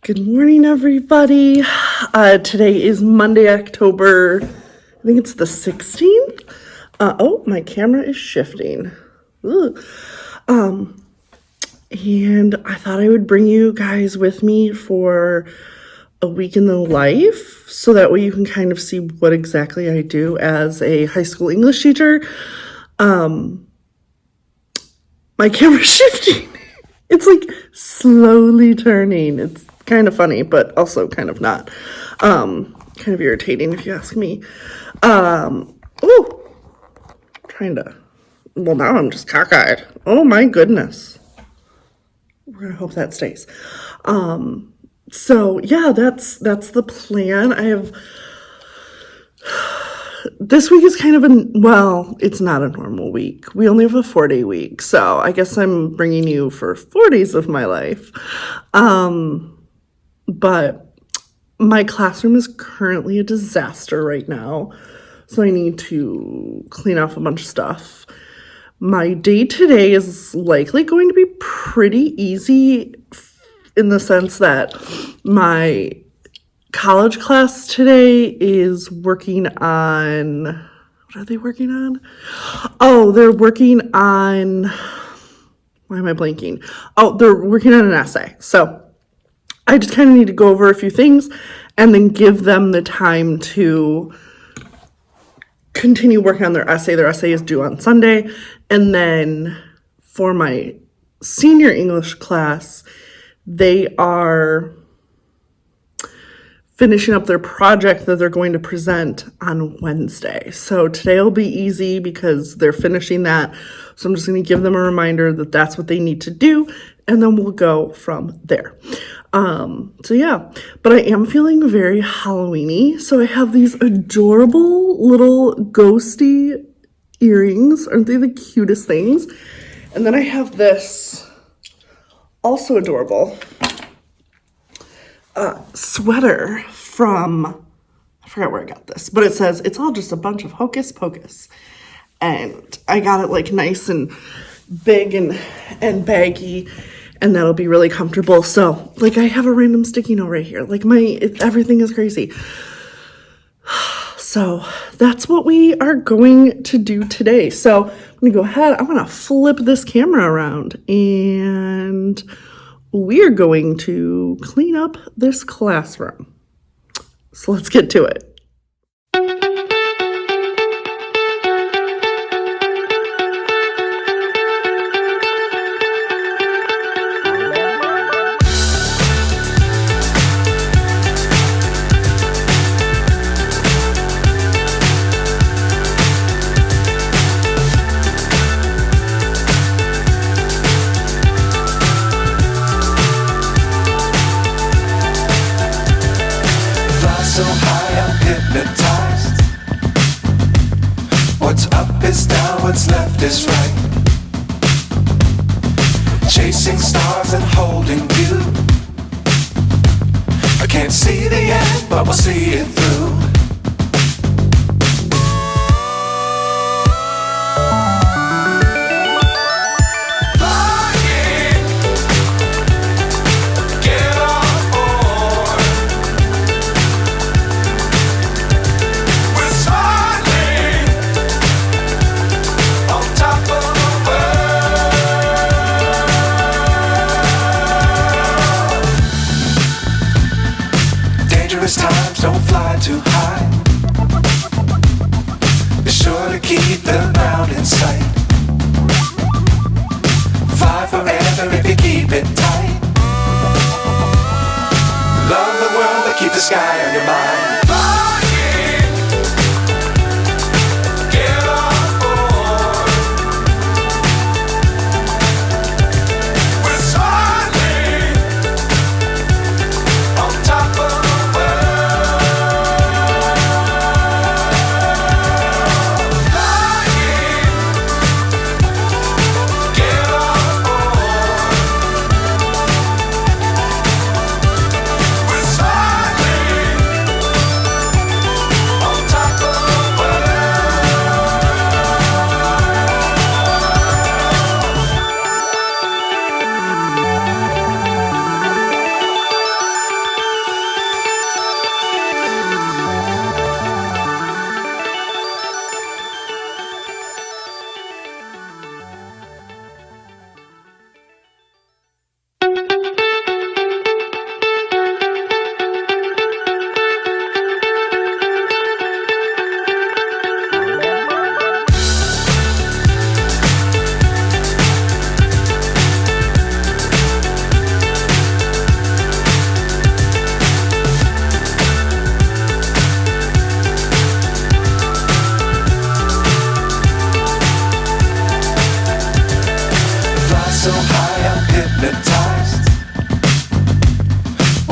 Good morning, everybody. Today is Monday, October, I think it's the 16th. Oh, my camera is shifting. Ugh. And I thought I would bring you guys with me for a week in the life, so that way you can kind of see what exactly I do as a high school English teacher. My camera's shifting. It's like slowly turning. It's kind of funny, but also kind of not. Kind of irritating if you ask me. Now I'm just cockeyed. Oh my goodness. We're gonna hope that stays. So yeah, that's the plan. This week is kind of it's not a normal week. We only have a 4-day week, so I guess I'm bringing you for 4 days of my life. But my classroom is currently a disaster right now, so I need to clean off a bunch of stuff. My day today is likely going to be pretty easy in the sense that my college class today is working on, what are they working on? Oh, they're working on, why am I blanking? Oh, they're working on an essay. So I just kind of need to go over a few things and then give them the time to continue working on their essay. Their essay is due on Sunday. And then for my senior English class, they are finishing up their project that they're going to present on Wednesday. So today will be easy because they're finishing that. So I'm just going to give them a reminder that that's what they need to do, and then we'll go from there. So yeah, but I am feeling very Halloween-y. So I have these adorable little ghosty earrings. Aren't they the cutest things? And then I have this also adorable sweater from, I forgot where I got this, but it says it's all just a bunch of hocus pocus. And I got it like nice and big and baggy, and that'll be really comfortable. So like I have a random sticky note right here. Like everything is crazy. So that's what we are going to do today. So I'm gonna go ahead, I'm gonna flip this camera around, and we're going to clean up this classroom. So let's get to it. So high I'm hypnotized. What's up is down, what's left is right. Chasing stars and holding you. I can't see the end, but we'll see it through. Times don't fly too high. Be sure to keep the ground in sight. Fly forever if you keep it tight. Love the world, but keep the sky on your mind.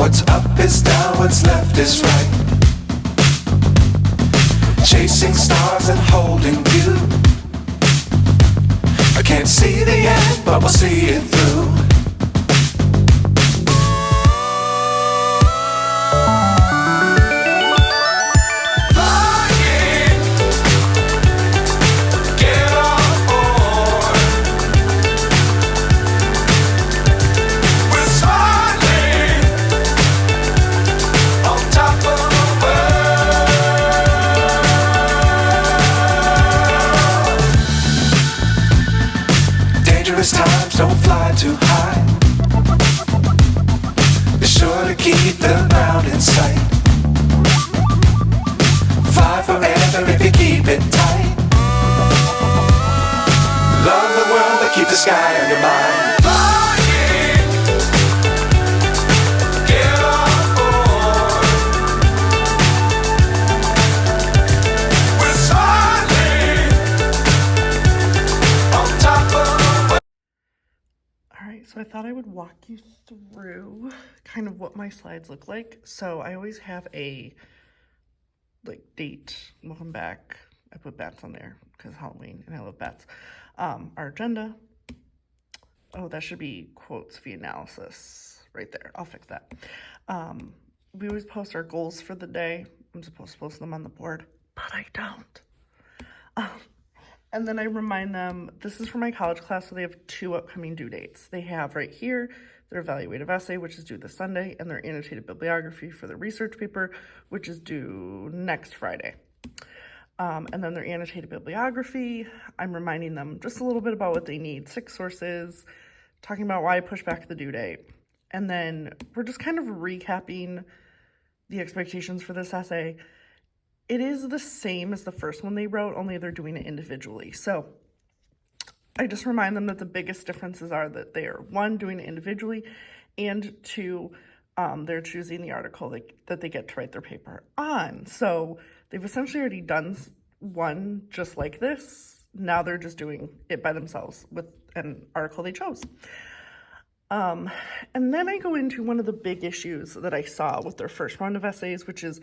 What's up is down, what's left is right. Chasing stars and holding you. I can't see the end, but we'll see it through. Flying, get on board. We're smiling on top of the world. Dangerous times, don't fly too high. Be sure to keep the ground in sight. Fly forever if you keep it tight. Love the world, but keep the sky on your mind. Flying, get on board. We're smiling on top of the world. All right, so I thought I would walk you through kind of what my slides look like. So I always have a date, welcome back. I put bats on there because Halloween and I love bats. Our agenda. Oh, that should be quotes via analysis right there. I'll fix that. We always post our goals for the day. I'm supposed to post them on the board, but I don't. And then I remind them, this is for my college class, so they have 2 upcoming due dates. They have right here their evaluative essay, which is due this Sunday, and their annotated bibliography for the research paper, which is due next Friday. And then their annotated bibliography, I'm reminding them just a little bit about what they need, 6 sources, talking about why I push back the due date. And then we're just kind of recapping the expectations for this essay. It is the same as the first one they wrote, only they're doing it individually. So I just remind them that the biggest differences are that they are, 1, doing it individually, and 2, they're choosing the article that they get to write their paper on. So they've essentially already done one just like this. Now they're just doing it by themselves with an article they chose. And then I go into one of the big issues that I saw with their first round of essays, which is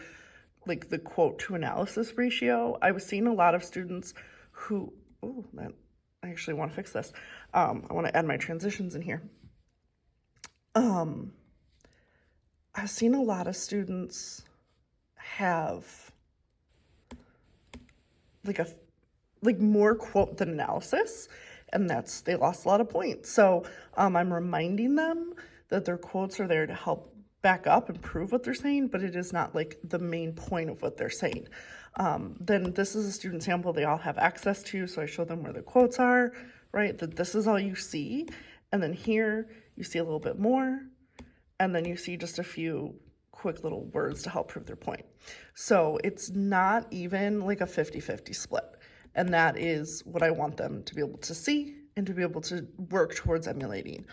the quote to analysis ratio. I was seeing a lot of students who, I actually want to fix this. I want to add my transitions in here. I've seen a lot of students have more quote than analysis, and they lost a lot of points. So I'm reminding them that their quotes are there to help back up and prove what they're saying, but it is not the main point of what they're saying. Then this is a student sample they all have access to, so I show them where the quotes are, right? That this is all you see, and then here you see a little bit more, and then you see just a few quick little words to help prove their point. So it's not even a 50-50 split, and that is what I want them to be able to see and to be able to work towards emulating.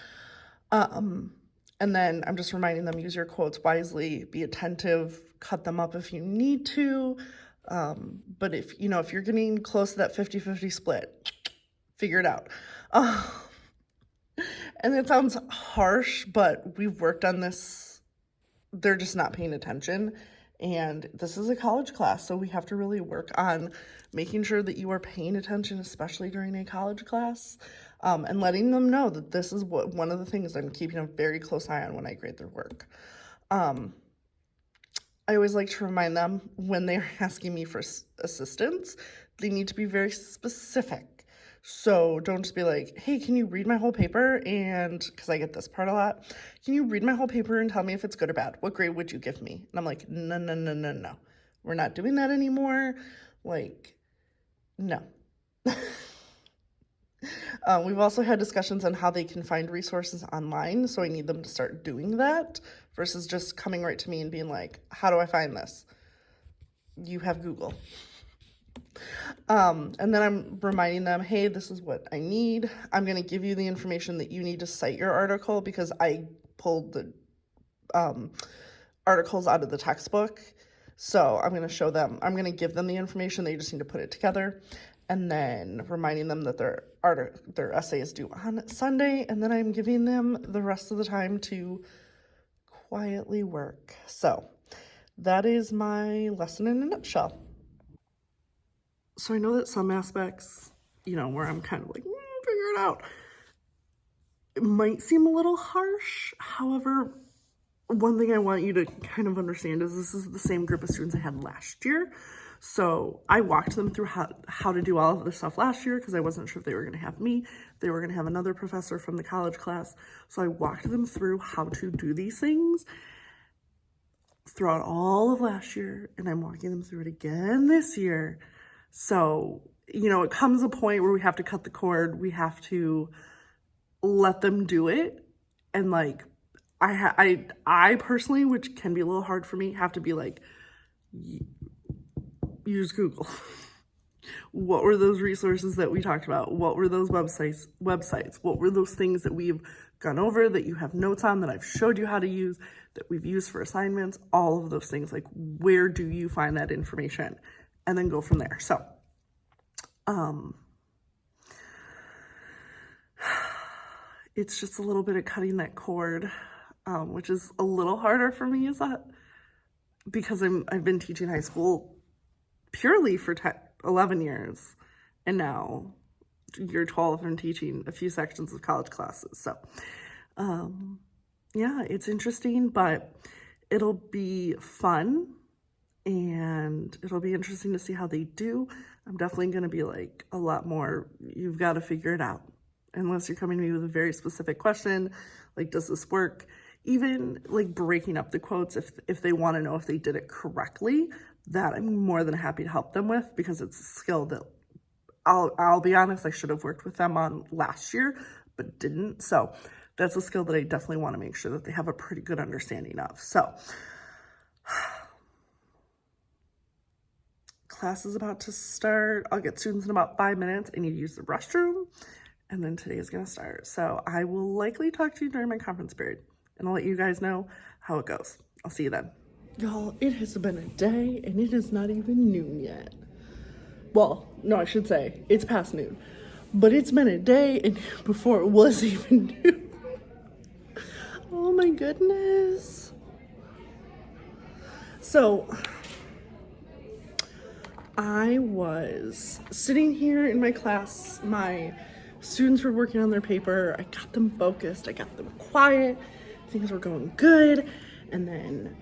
And then I'm just reminding them, use your quotes wisely, be attentive, cut them up if you need to. But if you're getting close to that 50-50 split, figure it out. And it sounds harsh, but we've worked on this. They're just not paying attention. And this is a college class, so we have to really work on making sure that you are paying attention, especially during a college class. And letting them know that this is one of the things I'm keeping a very close eye on when I grade their work. I always like to remind them when they're asking me for assistance, they need to be very specific. So don't just be like, hey, can you read my whole paper? And because I get this part a lot, can you read my whole paper and tell me if it's good or bad? What grade would you give me? And I'm like, no. We're not doing that anymore. No. We've also had discussions on how they can find resources online, so I need them to start doing that versus just coming right to me and being like, how do I find this? You have Google. And then I'm reminding them, hey, this is what I need. I'm going to give you the information that you need to cite your article because I pulled the articles out of the textbook. So I'm going to show them, I'm going to give them the information. They just need to put it together. And then reminding them that their essay is due on Sunday. And then I'm giving them the rest of the time to quietly work. So that is my lesson in a nutshell. So I know that some aspects, where I'm kind of like, figure it out, it might seem a little harsh. However, one thing I want you to kind of understand is this is the same group of students I had last year. So I walked them through how to do all of this stuff last year because I wasn't sure if they were going to have me. They were going to have another professor from the college class. So I walked them through how to do these things throughout all of last year, and I'm walking them through it again this year. So, it comes a point where we have to cut the cord. We have to let them do it. And like, I personally, which can be a little hard for me, have to be like, use Google. What were those resources that we talked about? What were those websites? What were those things that we've gone over, that you have notes on, that I've showed you how to use, that we've used for assignments? All of those things. Like, where do you find that information? And then go from there. So, it's just a little bit of cutting that cord, which is a little harder for me, is that because I've been teaching high school purely for 11 years, and now year 12 I'm teaching a few sections of college classes. So yeah, it's interesting, but it'll be fun and it'll be interesting to see how they do. I'm definitely going to be like a lot more, you've got to figure it out. Unless you're coming to me with a very specific question, like, does this work? Even like breaking up the quotes, if they want to know if they did it correctly, that I'm more than happy to help them with, because it's a skill that I'll be honest, I should have worked with them on last year, but didn't. So that's a skill that I definitely want to make sure that they have a pretty good understanding of. So class is about to start. I'll get students in about 5 minutes. I need to use the restroom, and then today is going to start. So I will likely talk to you during my conference period, and I'll let you guys know how it goes. I'll see you then. Y'all, it has been a day, and it is not even noon yet. Well, no, I should say, it's past noon. But it's been a day and before it was even noon. Oh my goodness. So, I was sitting here in my class. My students were working on their paper. I got them focused. I got them quiet. Things were going good. And then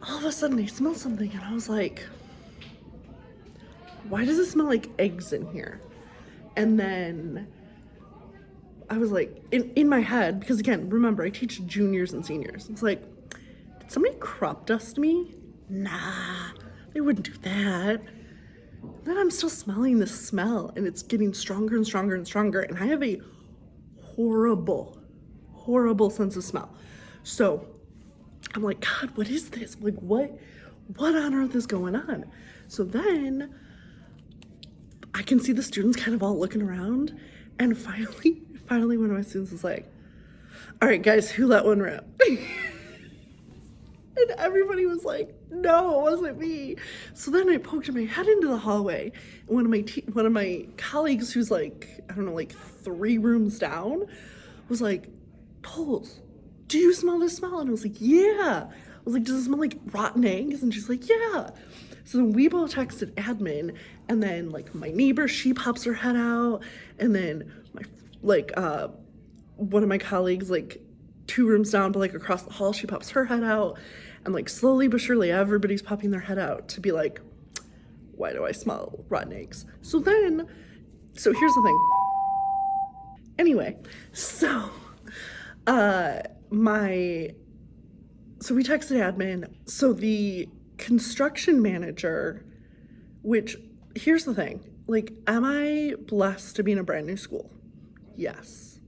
all of a sudden I smelled something, and I was like, why does it smell like eggs in here? And then I was like, in my head, because again, remember, I teach juniors and seniors. It's like, did somebody crop dust me? Nah, they wouldn't do that. Then I'm still smelling this smell, and it's getting stronger and stronger and stronger, and I have a horrible, horrible sense of smell. So I'm like, God, what is this? Like, what on earth is going on? So then I can see the students kind of all looking around, and finally one of my students was like, all right, guys, who let one rip? And everybody was like, no, it wasn't me. So then I poked my head into the hallway, and one of my colleagues, who's like, I don't know, like 3 rooms down, was like, Pulse, do you smell this smell? And I was like, yeah. I was like, does it smell like rotten eggs? And she's like, yeah. So then we both texted admin, and then like my neighbor, she pops her head out, and then my one of my colleagues, like 2 rooms down, but like across the hall, she pops her head out, and like slowly but surely everybody's popping their head out to be like, why do I smell rotten eggs? So here's the thing. Anyway, so we texted admin. So the construction manager, which, here's the thing, like, am I blessed to be in a brand new school? Yes.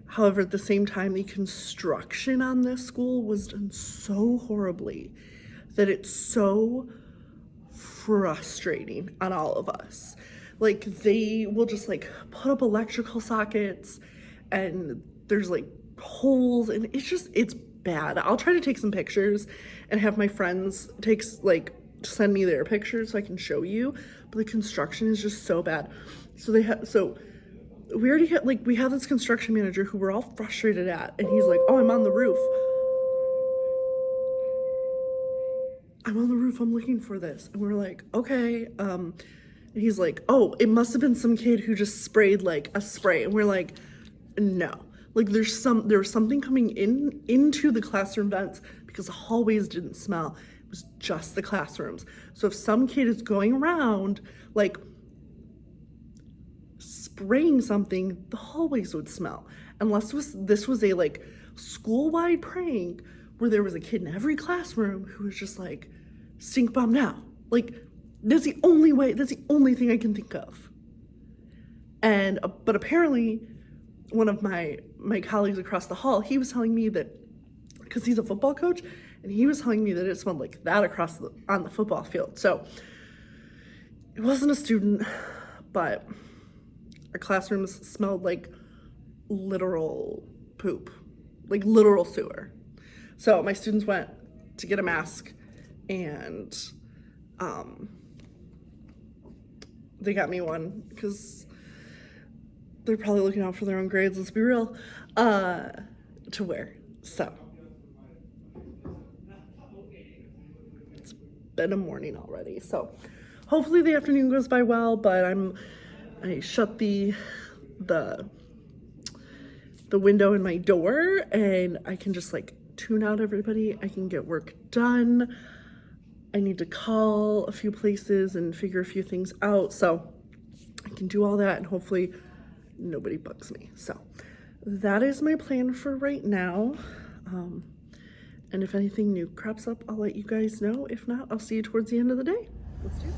However, at the same time, the construction on this school was done so horribly that it's so frustrating on all of us. Like, they will just like put up electrical sockets, and there's like holes, and it's bad. I'll try to take some pictures and have my friends send me their pictures so I can show you, but the construction is just so bad. So we have this construction manager who we're all frustrated at, and he's like, oh, I'm on the roof. I'm on the roof, I'm looking for this. And we're like, okay. And he's like, oh, it must have been some kid who just sprayed like a spray. And we're like, no. Like there was something coming into the classroom vents because the hallways didn't smell. It was just the classrooms. So if some kid is going around like spraying something, the hallways would smell. Unless this was a like school-wide prank where there was a kid in every classroom who was just like, stink bomb now. Like, that's the only thing I can think of. And but apparently one of my colleagues across the hall, he was telling me that, because he's a football coach, and he was telling me that it smelled like that on the football field. So it wasn't a student, but our classrooms smelled like literal poop, like literal sewer. So my students went to get a mask, and they got me one because they're probably looking out for their own grades, let's be real, to wear. So it's been a morning already. So hopefully the afternoon goes by well, but I shut the window in my door, and I can just like tune out everybody. I can get work done. I need to call a few places and figure a few things out, so I can do all that, and hopefully nobody bugs me. So that is my plan for right now. And if anything new crops up, I'll let you guys know. If not, I'll see you towards the end of the day. Let's do it.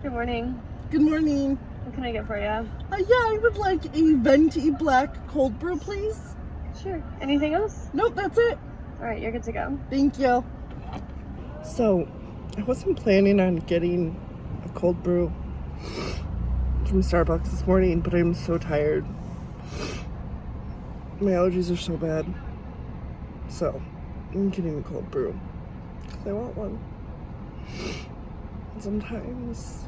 Good morning. Good morning. What can I get for you? Yeah, I would like a venti black cold brew, please. Sure. Anything else? Nope, that's it. All right, you're good to go. Thank you. So, I wasn't planning on getting a cold brew from Starbucks this morning, but I'm so tired. My allergies are so bad. So, I'm getting a cold brew because I want one. Sometimes,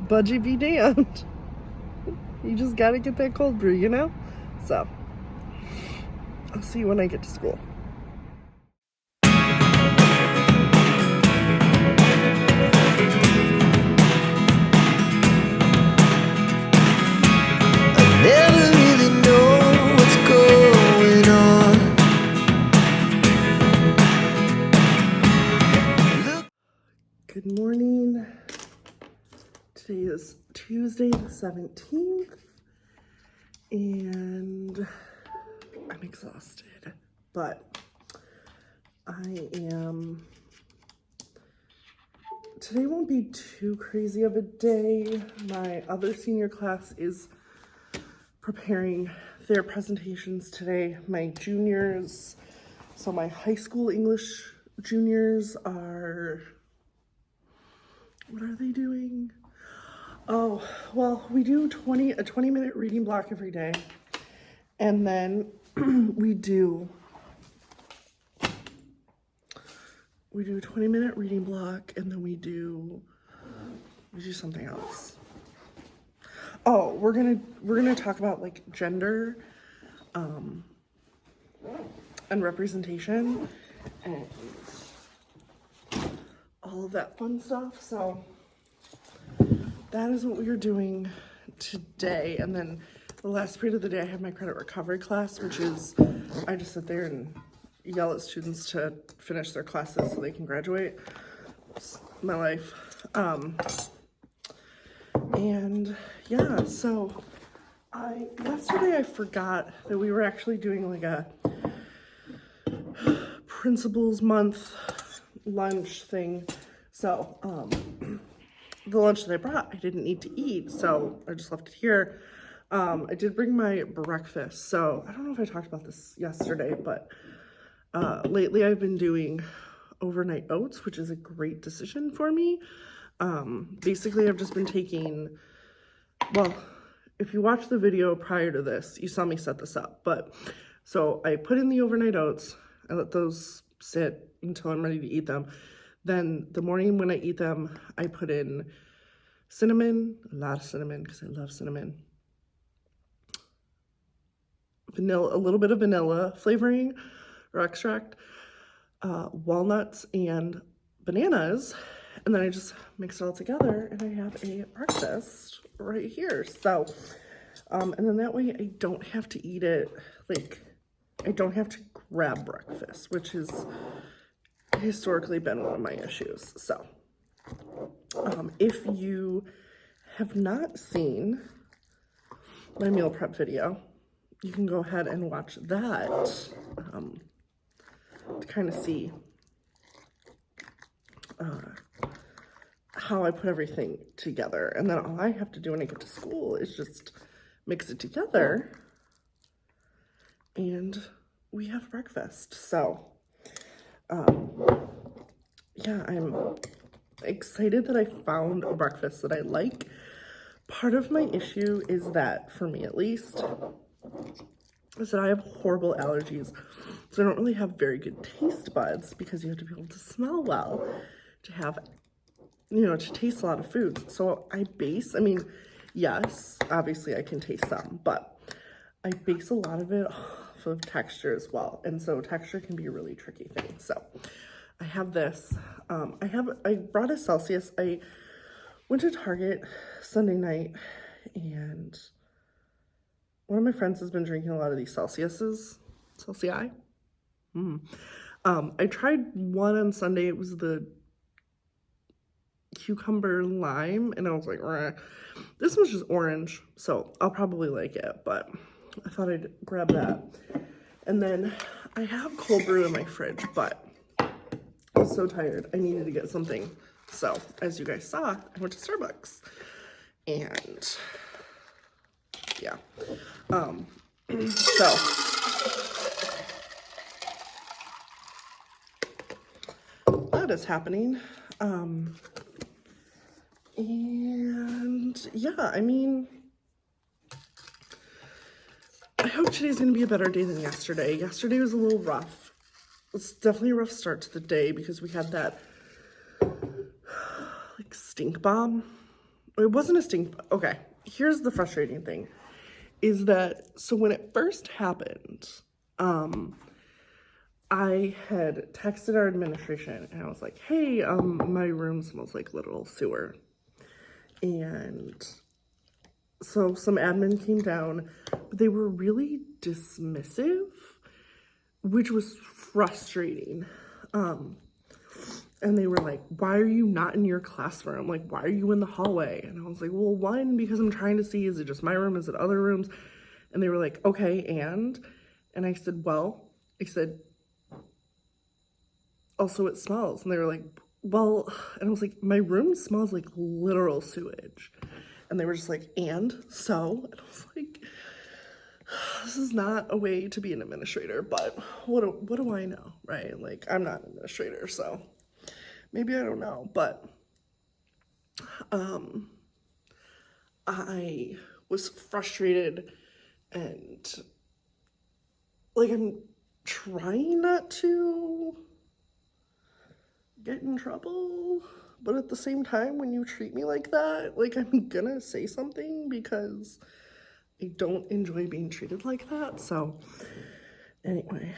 budgie be damned. You just gotta get that cold brew, you know? So, I'll see you when I get to school. Never really know what's going on. Good morning. Today is Tuesday the 17th, and I'm exhausted, but today won't be too crazy of a day. My other senior class is preparing their presentations today. My juniors, so my high school English juniors are, what are they doing? Oh, well, we do a 20-minute reading block every day. And then we do a 20-minute reading block, and then we do something else. Oh, we're gonna talk about like gender and representation and all of that fun stuff. So that is what we are doing today. And then the last period of the day, I have my credit recovery class, which is I just sit there and yell at students to finish their classes so they can graduate. It's my life. And yeah, so yesterday I forgot that we were actually doing like a principals month lunch thing. So the lunch that I brought, I didn't need to eat, so I just left it here. I did bring my breakfast, so I don't know if I talked about this yesterday, but lately I've been doing overnight oats, which is a great decision for me. Basically I've just been taking, well, if you watch the video prior to this, you saw me set this up, but so I put in the overnight oats, I let those sit until I'm ready to eat them. Then the morning when I eat them, I put in cinnamon, a lot of cinnamon because I love cinnamon. vanilla, a little bit of vanilla flavoring or extract, walnuts and bananas, and then I just mix it all together and I have a breakfast right here. So and then that way I don't have to eat it, like I don't have to grab breakfast, which has historically been one of my issues. So if you have not seen my meal prep video, you can go ahead and watch that to kind of see how I put everything together. And then all I have to do when I get to school is just mix it together and we have breakfast. So yeah, I'm excited that I found a breakfast that I like. Part of my issue is that, for me at least, is that I have horrible allergies. So I don't really have very good taste buds because you have to be able to smell well to have, to taste a lot of foods. So I mean, yes, obviously I can taste some, but I base a lot of it off of texture as well. And so texture can be a really tricky thing. So I have this. I brought a Celsius. I went to Target Sunday night and one of my friends has been drinking a lot of these Celsiuses. Celsius. I tried one on Sunday. It was the cucumber lime, and I was like, this one's just orange, so I'll probably like it, but I thought I'd grab that. And then I have cold brew in my fridge, but I was so tired. I needed to get something. So as you guys saw, I went to Starbucks and yeah. So that is happening. And yeah, I mean, I hope today's gonna be a better day than yesterday. Yesterday was a little rough. It's definitely a rough start to the day because we had that like stink bomb. It wasn't a stink. Okay, here's the frustrating thing is that, so when it first happened, I had texted our administration and I was like, hey, my room smells like literal sewer. And so some admin came down, but they were really dismissive, which was frustrating. And they were like, why are you not in your classroom? Like, why are you in the hallway? And I was like, well, one, because I'm trying to see, is it just my room? Is it other rooms? And they were like, okay, and I said, also it smells. And they were like, well, and I was like, my room smells like literal sewage. And they were just like, and so? And I was like, this is not a way to be an administrator, but what do I know, right? Like, I'm not an administrator, so maybe I don't know, but I was frustrated and like I'm trying not to get in trouble, but at the same time, when you treat me like that, like I'm gonna say something because I don't enjoy being treated like that. So anyway,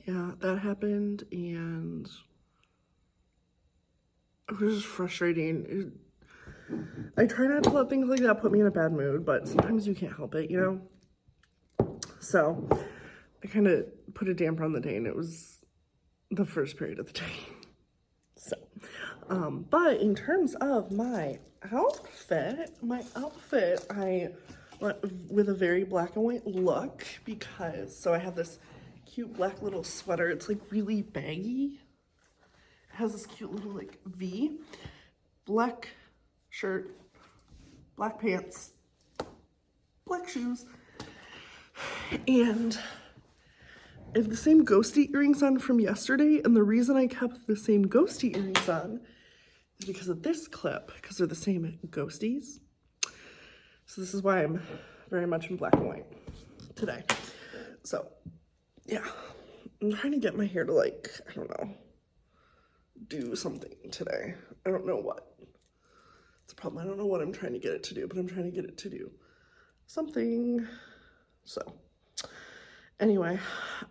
yeah, that happened and it was just frustrating. I try not to let things like that put me in a bad mood, but sometimes you can't help it, you know? So I kind of put a damper on the day and it was the first period of the day. So, but in terms of my outfit, I went with a very black and white look because, so I have this cute black little sweater. It's like really baggy. It has this cute little like V, black shirt, black pants, black shoes, and I have the same ghosty earrings on from yesterday, and the reason I kept the same ghosty earrings on is because of this clip, because they're the same ghosties. So this is why I'm very much in black and white today. So yeah, I'm trying to get my hair to like, I don't know, do something today. I don't know what. It's a problem. I don't know what I'm trying to get it to do, but I'm trying to get it to do something. So anyway,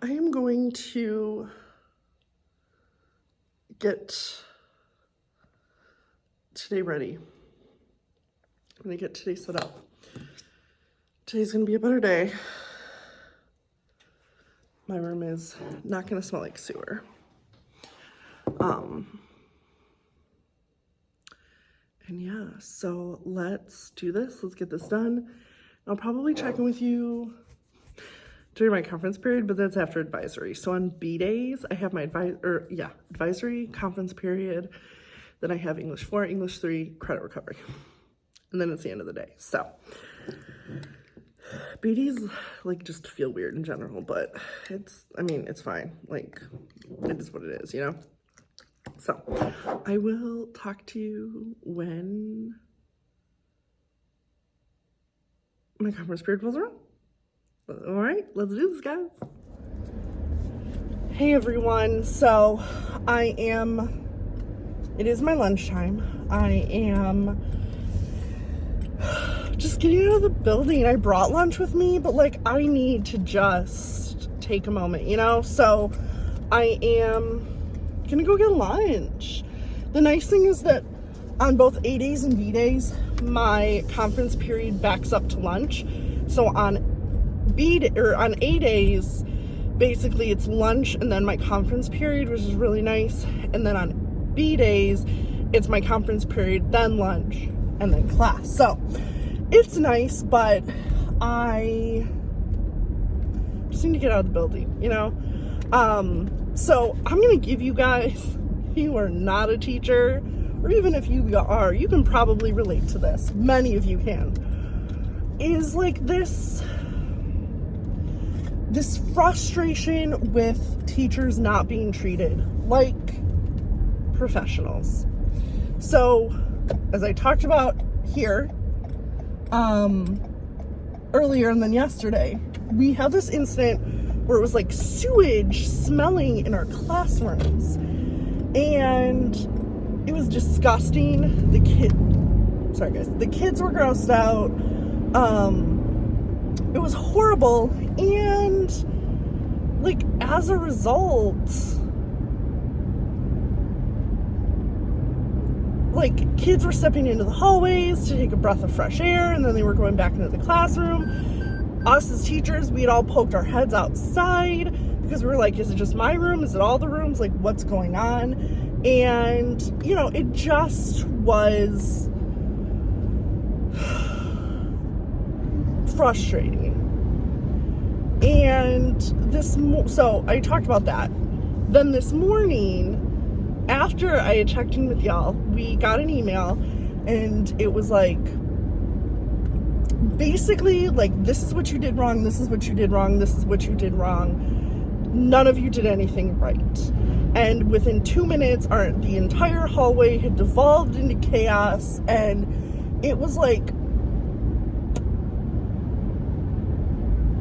I am going to get today ready. I'm gonna get today set up. Today's gonna be a better day. My room is not gonna smell like sewer. And yeah, so let's do this. Let's get this done. I'll probably check in with you during my conference period, but that's after advisory. So on B days, I have my advisory conference period. Then I have English 4, English 3, credit recovery. And then it's the end of the day. So B days like just feel weird in general, but it's fine. Like, it is what it is, you know? So I will talk to you when my conference period rolls around. All right, let's do this, guys. Hey everyone, so it is my lunchtime. I am just getting out of the building. I brought lunch with me, but like I need to just take a moment, you know? So I am gonna go get lunch. The nice thing is that on both A days and B days, my conference period backs up to lunch. So on A days, basically it's lunch and then my conference period, which is really nice. And then on B days, it's my conference period, then lunch, and then class. So it's nice, but I just need to get out of the building, you know? So I'm gonna give you guys, if you are not a teacher, or even if you are, you can probably relate to this. Many of you can. Is like this frustration with teachers not being treated like professionals. So, as I talked about here, earlier and then yesterday, we had this incident where it was like sewage smelling in our classrooms, and it was disgusting. The kids were grossed out. It was horrible, and like as a result, like kids were stepping into the hallways to take a breath of fresh air, and then they were going back into the classroom. Us as teachers, we had all poked our heads outside because we were like, is it just my room? Is it all the rooms? Like, what's going on? And, you know, it just was frustrating. And so I talked about that. Then this morning, after I had checked in with y'all, we got an email, and it was like, basically, like, this is what you did wrong, this is what you did wrong, this is what you did wrong. None of you did anything right. And within 2 minutes, the entire hallway had devolved into chaos, and it was like,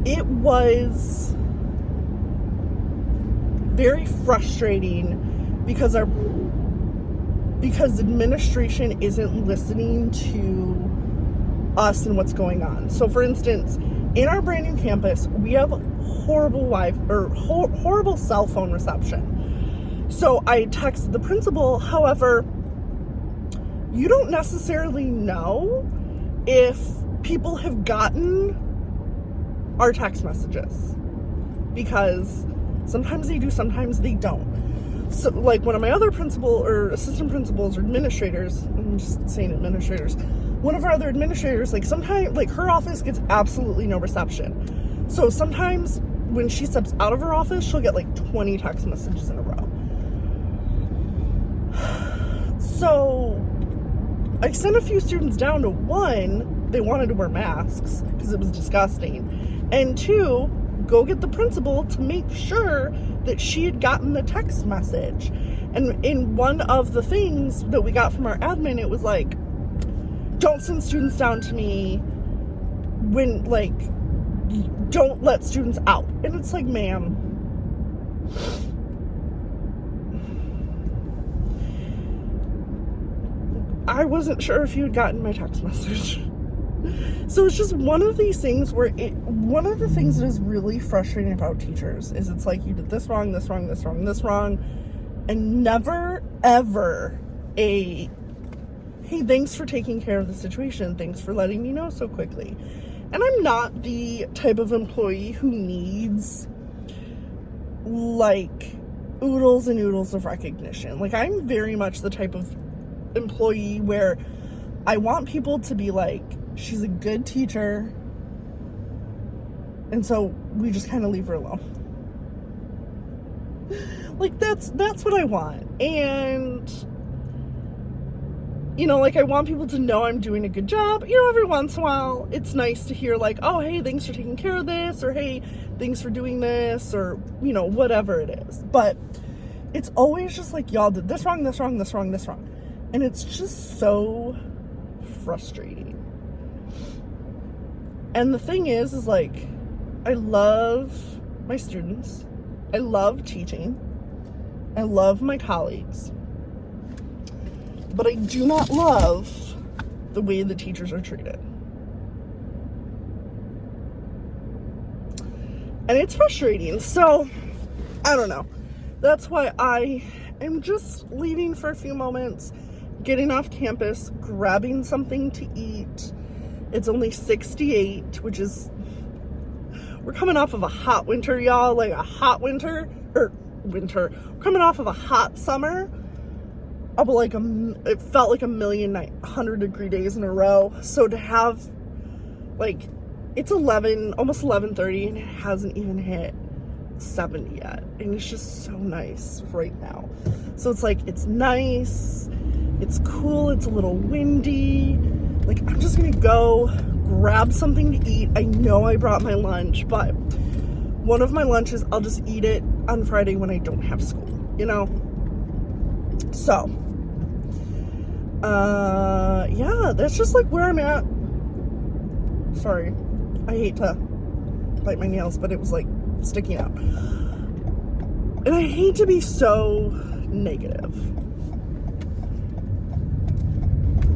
it was very frustrating because administration isn't listening to us and what's going on. So for instance, in our brand new campus, we have horrible cell phone reception. So I texted the principal. However, you don't necessarily know if people have gotten our text messages, because sometimes they do, sometimes they don't. So like one of my other principal or assistant principals or administrators, I'm just saying administrators, one of our other administrators, like sometimes, like her office gets absolutely no reception. So sometimes when she steps out of her office, she'll get like 20 text messages in a row. So I sent a few students down to, 1, they wanted to wear masks because it was disgusting, and 2, go get the principal to make sure that she had gotten the text message. And in one of the things that we got from our admin, it was like, don't send students down to me when, like, don't let students out. And it's like, ma'am, I wasn't sure if you had gotten my text message. So it's just one of these things where one of the things that is really frustrating about teachers is it's like, you did this wrong, this wrong, this wrong, this wrong, and never, ever hey, thanks for taking care of the situation. Thanks for letting me know so quickly. And I'm not the type of employee who needs, like, oodles and oodles of recognition. Like, I'm very much the type of employee where I want people to be like, she's a good teacher, and so we just kind of leave her alone. Like, that's what I want. And, you know, like, I want people to know I'm doing a good job. You know, every once in a while, it's nice to hear, like, oh, hey, thanks for taking care of this, or hey, thanks for doing this, or, you know, whatever it is. But it's always just like, y'all did this wrong, this wrong, this wrong, this wrong. And it's just so frustrating. And the thing is like, I love my students. I love teaching. I love my colleagues. But I do not love the way the teachers are treated. And it's frustrating. So, I don't know. That's why I am just leaving for a few moments, getting off campus, grabbing something to eat. It's only 68, which is, we're coming off of a hot winter, y'all. Like a hot winter, or winter. We're coming off of a hot summer. Up like it felt like 100-degree days in a row. So to have, like, it's almost 11:30, and it hasn't even hit 70 yet, and it's just so nice right now. So it's like, it's nice, it's cool, it's a little windy. Like, I'm just gonna go grab something to eat. I know I brought my lunch, but one of my lunches, I'll just eat it on Friday when I don't have school, you know? So, yeah, that's just like where I'm at. Sorry, I hate to bite my nails, but it was like sticking out. And I hate to be so negative,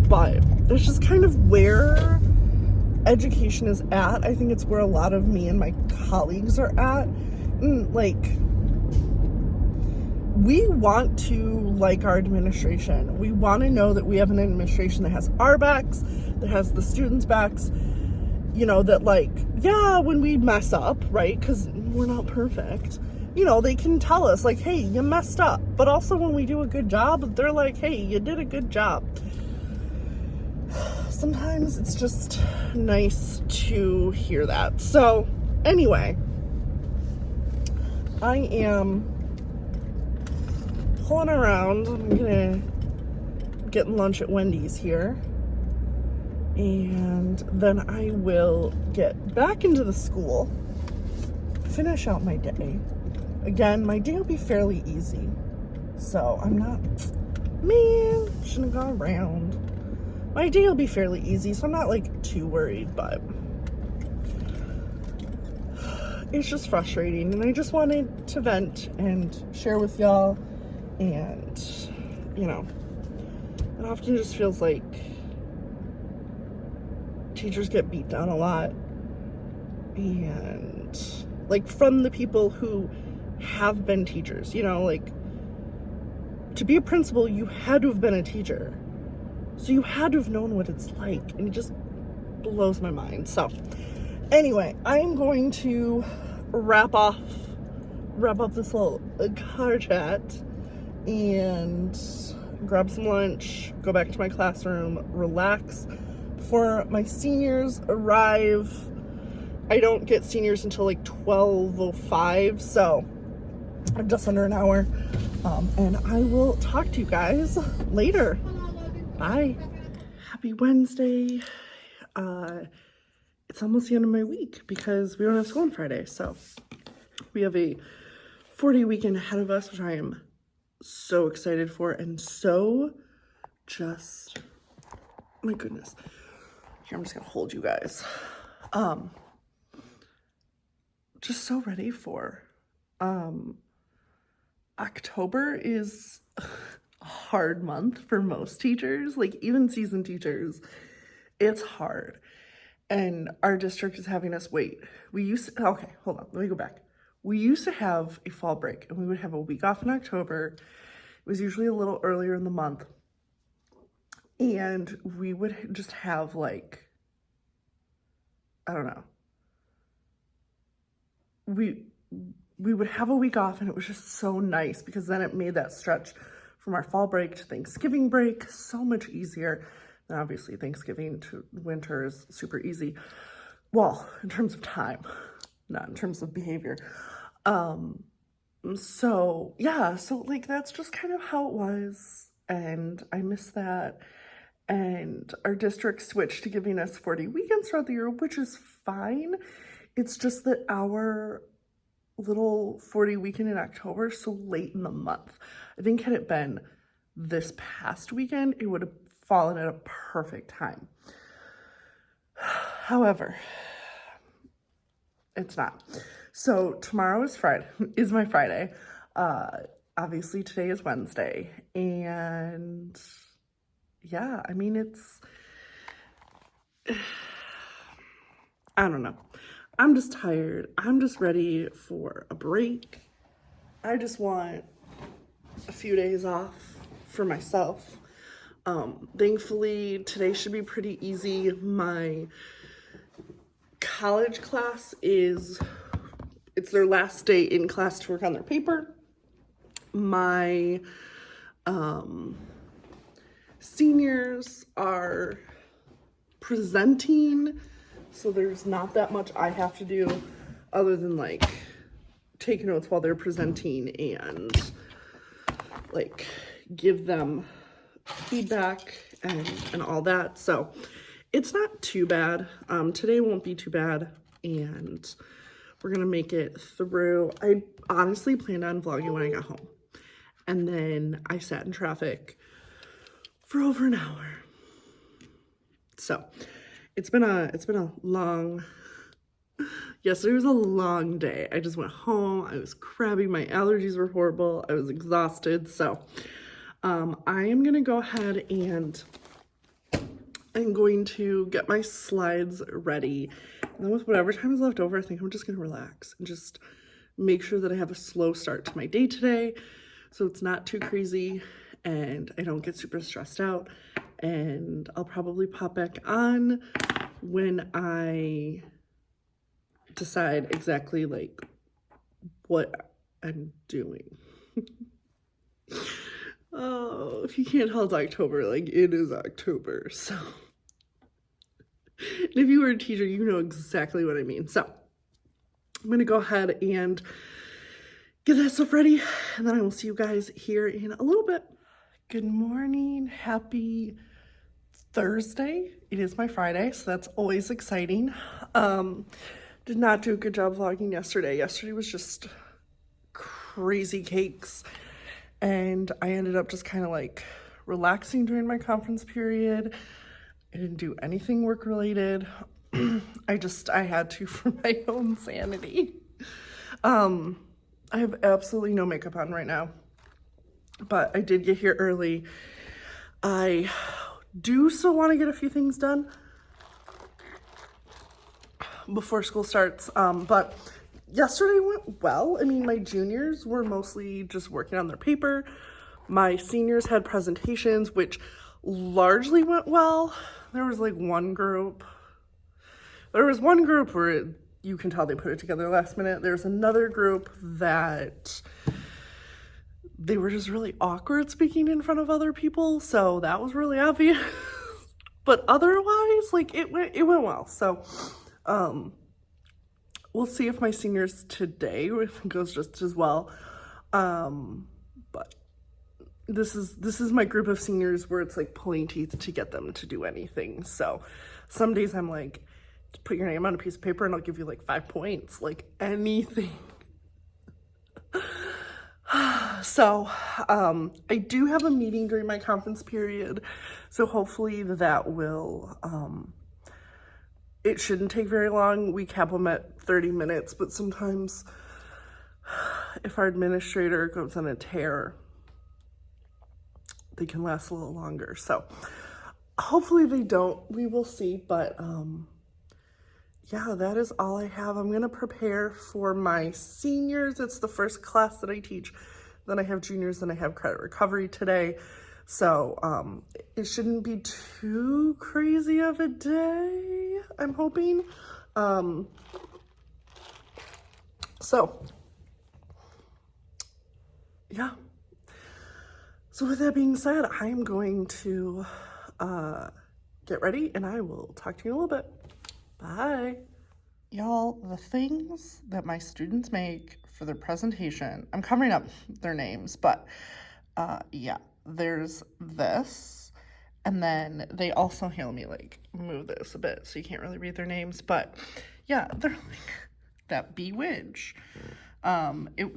but that's just kind of where education is at. I think it's where a lot of me and my colleagues are at. And, like, we want to like our administration. We want to know that we have an administration that has our backs, that has the students' backs. You know, that, like, yeah, when we mess up, right, because we're not perfect, you know, they can tell us, like, hey, you messed up. But also when we do a good job, they're like, hey, you did a good job. Sometimes it's just nice to hear that. So, anyway, I am pulling around. I'm gonna get lunch at Wendy's here. And then I will get back into the school, finish out my day. Again, my day will be fairly easy. So I'm not, man, shouldn't have gone around. My day will be fairly easy, so I'm not like too worried, but it's just frustrating. And I just wanted to vent and share with y'all. And, you know, it often just feels like teachers get beat down a lot, and like from the people who have been teachers, you know, like, to be a principal, you had to have been a teacher, so you had to have known what it's like, and it just blows my mind. So anyway, I'm going to wrap up this little car chat and grab some lunch, go back to my classroom, relax before my seniors arrive. I don't get seniors until like 12:05, so I'm just under an hour. And I will talk to you guys later. Bye. Happy Wednesday. It's almost the end of my week because we don't have school on Friday, so we have a 4-day weekend ahead of us, which I am so excited for, and so just, my goodness. Here, I'm just gonna hold you guys. Just so ready for. October is hard month for most teachers, like even seasoned teachers. It's hard. And our district is having us wait. Okay, hold on, let me go back. We used to have a fall break and we would have a week off in October. It was usually a little earlier in the month. And we would just have like, I don't know. We would have a week off and it was just so nice because then it made that stretch from our fall break to Thanksgiving break so much easier. And obviously Thanksgiving to winter is super easy. Well, in terms of time, not in terms of behavior. So like that's just kind of how it was. And I miss that. And our district switched to giving us 40 weekends throughout the year, which is fine. It's just that our little 40 weekend in October is so late in the month. I think had it been this past weekend, it would have fallen at a perfect time. However, it's not. So tomorrow is my Friday. Obviously today is Wednesday. And yeah, I mean, I don't know. I'm just tired. I'm just ready for a break. I just want a few days off for myself. Thankfully, today should be pretty easy. My college class it's their last day in class to work on their paper. My seniors are presenting, so there's not that much I have to do other than like take notes while they're presenting and like give them feedback and all that. So it's not too bad. Today won't be too bad and we're gonna make it through. I honestly planned on vlogging when I got home and then I sat in traffic for over an hour. So it's been a long, yesterday was a long day. I just went home, I was crabby, my allergies were horrible, I was exhausted. So I am gonna go ahead and I'm going to get my slides ready. And then with whatever time is left over, I think I'm just gonna relax and just make sure that I have a slow start to my day today. So it's not too crazy and I don't get super stressed out. And I'll probably pop back on when I decide exactly like what I'm doing. Oh, if you can't tell it's October, like it is October. So, and if you were a teacher, you know exactly what I mean. So I'm gonna go ahead and get that stuff ready and then I will see you guys here in a little bit. Good morning, happy Thursday. It is my Friday, so that's always exciting. Did not do a good job vlogging yesterday. Yesterday was just crazy cakes and I ended up just kind of like relaxing during my conference period. I didn't do anything work related. I had to for my own sanity. I have absolutely no makeup on right now, but I did get here early. I do still want to get a few things done before school starts, but yesterday went well. I mean, my juniors were mostly just working on their paper. My seniors had presentations, which largely went well. There was like one group where you can tell they put it together last minute. There's another group that they were just really awkward speaking in front of other people, so that was really obvious. But otherwise, like it went well. So we'll see if my seniors today, if it goes just as well. But this is my group of seniors where it's like pulling teeth to get them to do anything. So some days I'm like, just put your name on a piece of paper and I'll give you like 5 points, like anything. So I do have a meeting during my conference period, so hopefully that will it shouldn't take very long. We cap them at 30 minutes, but sometimes if our administrator goes on a tear, they can last a little longer. So hopefully they don't. We will see. But yeah, that is all I have. I'm going to prepare for my seniors. It's the first class that I teach. Then I have juniors, then I have credit recovery today. So it shouldn't be too crazy of a day, I'm hoping. So yeah. So with that being said, I am going to get ready and I will talk to you in a little bit. Bye. Y'all, the things that my students make for their presentation, I'm covering up their names, but yeah, there's this. And then they also help me like move this a bit so you can't really read their names. But yeah, they're like that Bewitch.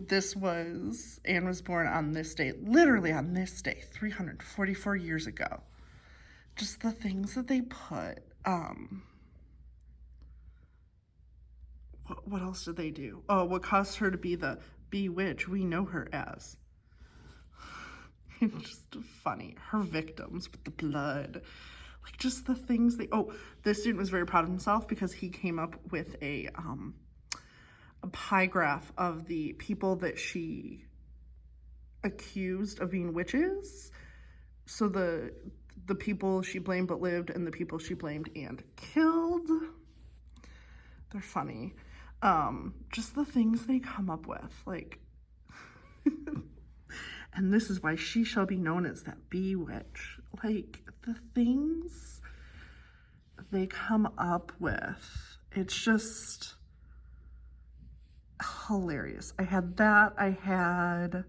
This was, Anne was born on this day, literally on this day, 344 years ago. Just the things that they put, what else did they do? Oh, what caused her to be the Bewitch we know her as. It's just funny. Her victims with the blood. Like just the things they, oh, this student was very proud of himself because he came up with a pie graph of the people that she accused of being witches. So the people she blamed but lived and the people she blamed and killed. They're funny. Just the things they come up with, like, and this is why she shall be known as that Bewitch. Like, the things they come up with, it's just hilarious. I had that. I had,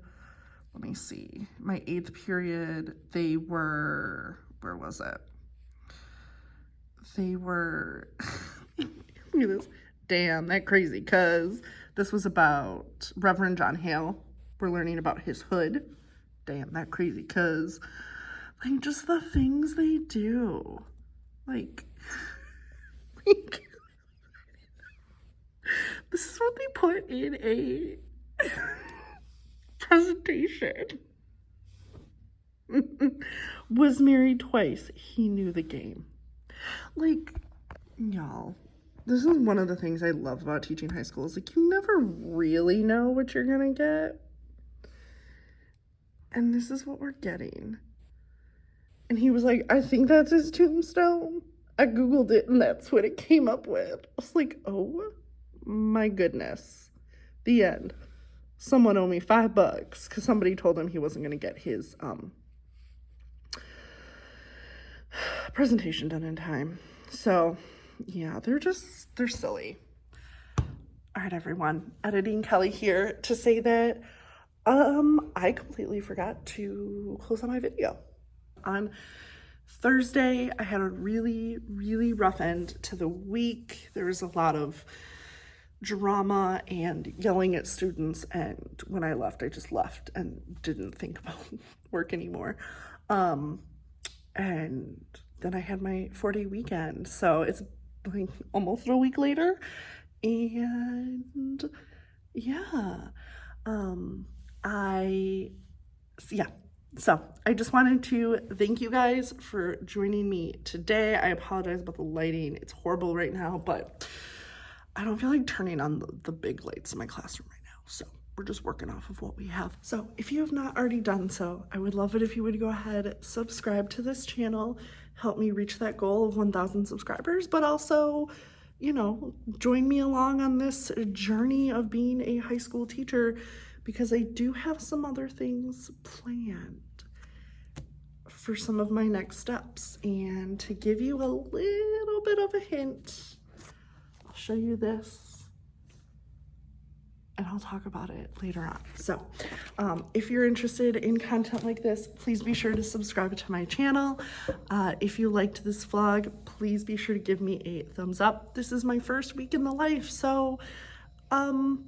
let me see, my 8th period, they were, where was it? They were, look at this. Damn, that crazy, because this was about Reverend John Hale. We're learning about his hood. Damn, that crazy, because like just the things they do. Like this is what they put in a presentation. Was married twice. He knew the game. Like, y'all, this is one of the things I love about teaching high school is like you never really know what you're gonna get. And this is what we're getting. And he was like, I think that's his tombstone. I Googled it and that's what it came up with. I was like, oh my goodness. The end. Someone owed me $5 because somebody told him he wasn't going to get his presentation done in time. So yeah, they're silly. All right, everyone. Editing Kelly here to say that I completely forgot to close out my video. On Thursday, I had a really, really rough end to the week. There was a lot of drama and yelling at students, and when I left, I just left and didn't think about work anymore. And then I had my 4-day weekend, so it's like almost a week later, and yeah, so I just wanted to thank you guys for joining me today. I apologize about the lighting. It's horrible right now, but I don't feel like turning on the big lights in my classroom right now. So we're just working off of what we have. So if you have not already done so, I would love it if you would go ahead, subscribe to this channel, help me reach that goal of 1,000 subscribers, but also, you know, join me along on this journey of being a high school teacher, because I do have some other things planned for some of my next steps. And to give you a little bit of a hint, I'll show you this and I'll talk about it later on. So if you're interested in content like this, please be sure to subscribe to my channel. If you liked this vlog, please be sure to give me a thumbs up. This is my first week in the life, so it'll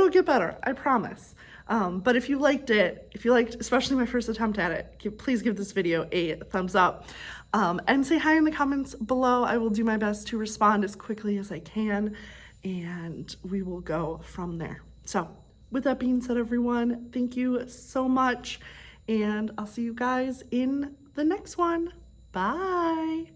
get better, I promise. But if you liked it, especially my first attempt at it, please give this video a thumbs up. And say hi in the comments below. I will do my best to respond as quickly as I can, and we will go from there. So with that being said, everyone, thank you so much, And I'll see you guys in the next one. Bye.